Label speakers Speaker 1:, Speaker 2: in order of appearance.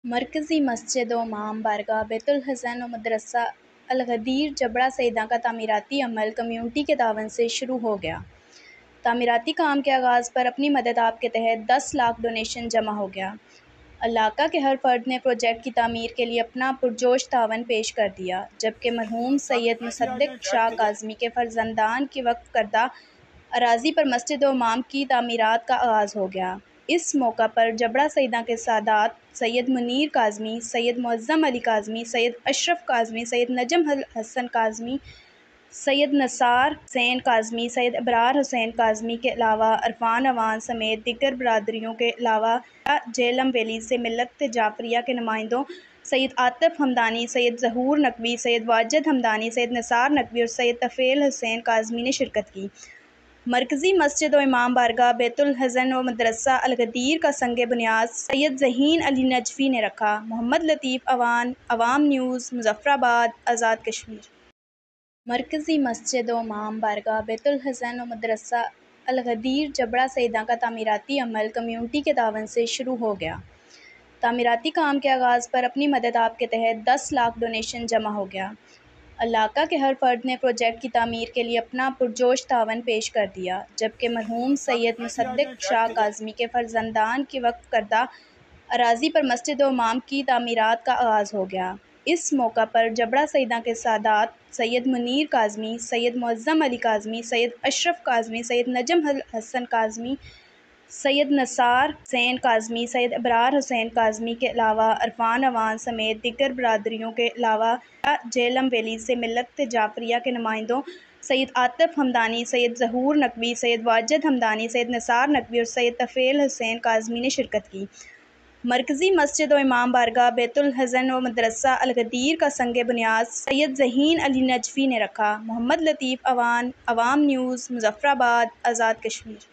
Speaker 1: مرکزی مسجد و امام بارگاہ بیت الحسن و مدرسہ الغدیر جبڑہ سیداں کا تعمیراتی عمل کمیونٹی کے تعاون سے شروع ہو گیا۔ تعمیراتی کام کے آغاز پر اپنی مدد آپ کے تحت 10 لاکھ ڈونیشن جمع ہو گیا۔ علاقہ کے ہر فرد نے پروجیکٹ کی تعمیر کے لیے اپنا پرجوش تعاون پیش کر دیا، جبکہ مرحوم سید مصدق شاہ کاظمی کے فرزندان کی وقف کردہ اراضی پر مسجد و امام کی تعمیرات کا آغاز ہو گیا۔ اس موقع پر جبڑہ سیداں کے سادات سید منیر کاظمی، سید معظم علی کاظمی، سید اشرف کاظمی، سید نجم الحسن کاظمی، سید نثار حسین کاظمی، سید ابرار حسین کاظمی کے علاوہ عرفان عوان سمیت دیگر برادریوں کے علاوہ جہلم ویلی سے ملت جعفریہ کے نمائندوں سید عاطف ہمدانی، سید ظہور نقوی، سید واجد ہمدانی، سید نثار نقوی اور سید طفیل حسین کاظمی نے شرکت کی۔ مرکزی مسجد و امام بارگاہ بیت الحسن و مدرسہ الغدیر کا سنگ بنیاد سید ذہین علی نجفی نے رکھا۔ محمد لطیف اوان، عوام نیوز، مظفرآباد، آزاد کشمیر۔ مرکزی مسجد و امام بارگاہ بیت الحسن و مدرسہ الغدیر جبڑہ سیداں کا تعمیراتی عمل کمیونٹی کے تعاون سے شروع ہو گیا۔ تعمیراتی کام کے آغاز پر اپنی مدد آپ کے تحت 10 لاکھ ڈونیشن جمع ہو گیا۔ علاقہ کے ہر فرد نے پروجیکٹ کی تعمیر کے لیے اپنا پرجوش تعاون پیش کر دیا، جبکہ مرحوم سید مصدق شاہ کاظمی کے فرزندان کی وقف کردہ اراضی پر مسجد و امام کی تعمیرات کا آغاز ہو گیا۔ اس موقع پر جبڑہ سیداں کے سادات سید منیر کاظمی، سید معظم علی کاظمی، سید اشرف کاظمی، سید نجم الحسن کاظمی، سید نثار حسین کاظمی، سید ابرار حسین کاظمی کے علاوہ عرفان عوان سمیت دیگر برادریوں کے علاوہ جہلم ویلی سے ملت جعفریہ کے نمائندوں سید عاطف ہمدانی، سید ظہور نقوی، سید واجد ہمدانی، سید نثار نقوی اور سید طفیل حسین کاظمی نے شرکت کی۔ مرکزی مسجد و امام بارگاہ بیت الحسن و مدرسہ الغدیر کا سنگ بنیاد سید ذہین علی نجفی نے رکھا۔ محمد لطیف اوان، عوام نیوز، مظفرآباد، آزاد کشمیر۔